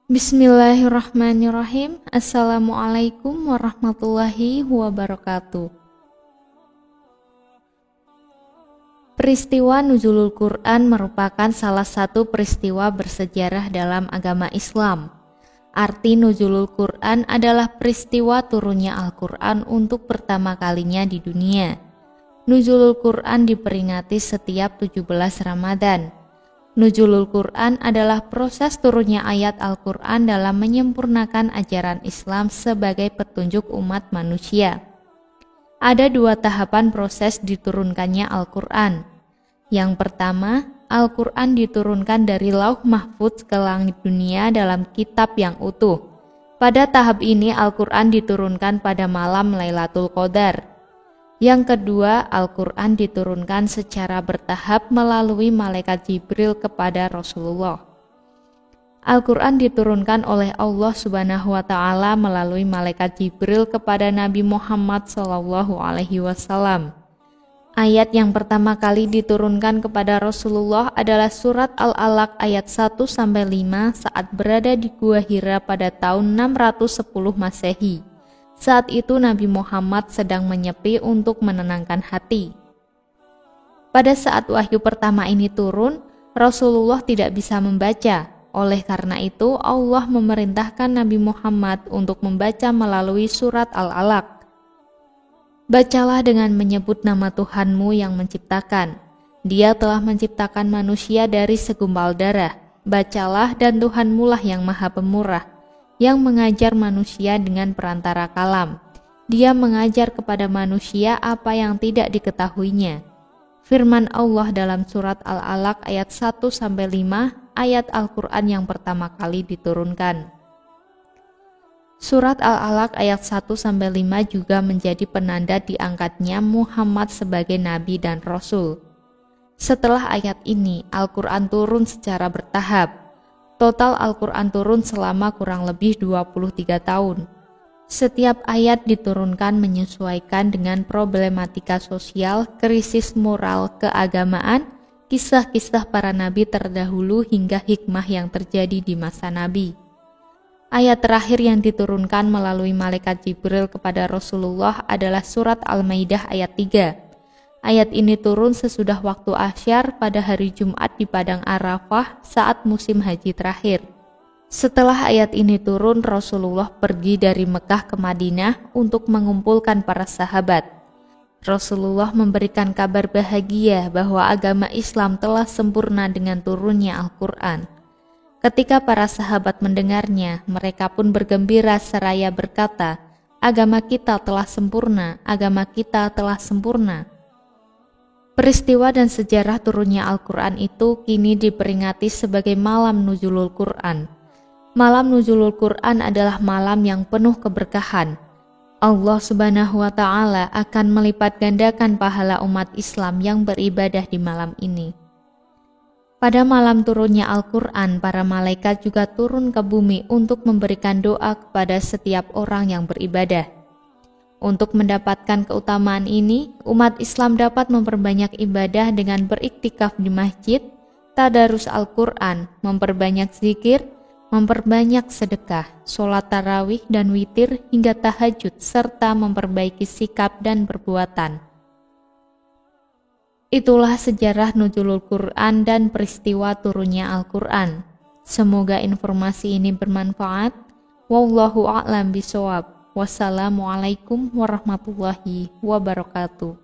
Bismillahirrahmanirrahim. Assalamualaikum warahmatullahi wabarakatuh. Peristiwa Nuzulul Quran merupakan salah satu peristiwa bersejarah dalam agama Islam. Arti Nuzulul Quran adalah peristiwa turunnya Al-Quran untuk pertama kalinya di dunia. Nuzulul Quran diperingati setiap 17 Ramadan. Nuzulul Quran adalah proses turunnya ayat Al-Quran dalam menyempurnakan ajaran Islam sebagai petunjuk umat manusia. Ada dua tahapan proses diturunkannya Al-Quran. Yang pertama, Al-Quran diturunkan dari Lauh Mahfudz ke langit dunia dalam kitab yang utuh. Pada tahap ini Al-Quran diturunkan pada malam Lailatul Qadar. Yang kedua, Al-Quran diturunkan secara bertahap melalui malaikat Jibril kepada Rasulullah. Al-Quran diturunkan oleh Allah Subhanahu wa Ta'ala melalui malaikat Jibril kepada Nabi Muhammad SAW. Ayat yang pertama kali diturunkan kepada Rasulullah adalah surat Al-Alaq ayat 1-5 saat berada di Gua Hira pada tahun 610 Masehi. Saat itu Nabi Muhammad sedang menyepi untuk menenangkan hati. Pada saat wahyu pertama ini turun, Rasulullah tidak bisa membaca. Oleh karena itu, Allah memerintahkan Nabi Muhammad untuk membaca melalui surat Al-Alaq. Bacalah dengan menyebut nama Tuhanmu yang menciptakan. Dia telah menciptakan manusia dari segumpal darah. Bacalah dan Tuhanmu lah yang maha pemurah, yang mengajar manusia dengan perantara kalam. Dia mengajar kepada manusia apa yang tidak diketahuinya. Firman Allah dalam surat Al-Alaq ayat 1-5, ayat Al-Quran yang pertama kali diturunkan. Surat Al-Alaq ayat 1-5 juga menjadi penanda diangkatnya Muhammad sebagai Nabi dan Rasul. Setelah ayat ini, Al-Quran turun secara bertahap. Total Al-Quran turun selama kurang lebih 23 tahun. Setiap ayat diturunkan menyesuaikan dengan problematika sosial, krisis moral, keagamaan, kisah-kisah para nabi terdahulu hingga hikmah yang terjadi di masa nabi. Ayat terakhir yang diturunkan melalui malaikat Jibril kepada Rasulullah adalah surat Al-Maidah ayat 3. Ayat ini turun sesudah waktu Asyar pada hari Jumat di Padang Arafah saat musim haji terakhir. Setelah ayat ini turun, Rasulullah pergi dari Mekah ke Madinah untuk mengumpulkan para sahabat. Rasulullah memberikan kabar bahagia bahwa agama Islam telah sempurna dengan turunnya Al-Quran. Ketika para sahabat mendengarnya, mereka pun bergembira seraya berkata, "Agama kita telah sempurna, agama kita telah sempurna." Peristiwa dan sejarah turunnya Al-Quran itu kini diperingati sebagai malam Nuzulul Quran. Malam Nuzulul Quran adalah malam yang penuh keberkahan. Allah Subhanahu wa Ta'ala akan melipat gandakan pahala umat Islam yang beribadah di malam ini. Pada malam turunnya Al-Quran, para malaikat juga turun ke bumi untuk memberikan doa kepada setiap orang yang beribadah. Untuk mendapatkan keutamaan ini, umat Islam dapat memperbanyak ibadah dengan beriktikaf di masjid, tadarus Al-Quran, memperbanyak zikir, memperbanyak sedekah, sholat tarawih dan witir hingga tahajud, serta memperbaiki sikap dan perbuatan. Itulah sejarah Nuzulul Quran dan peristiwa turunnya Al-Quran. Semoga informasi ini bermanfaat. Wallahu a'lam bishawab. Wassalamualaikum warahmatullahi wabarakatuh.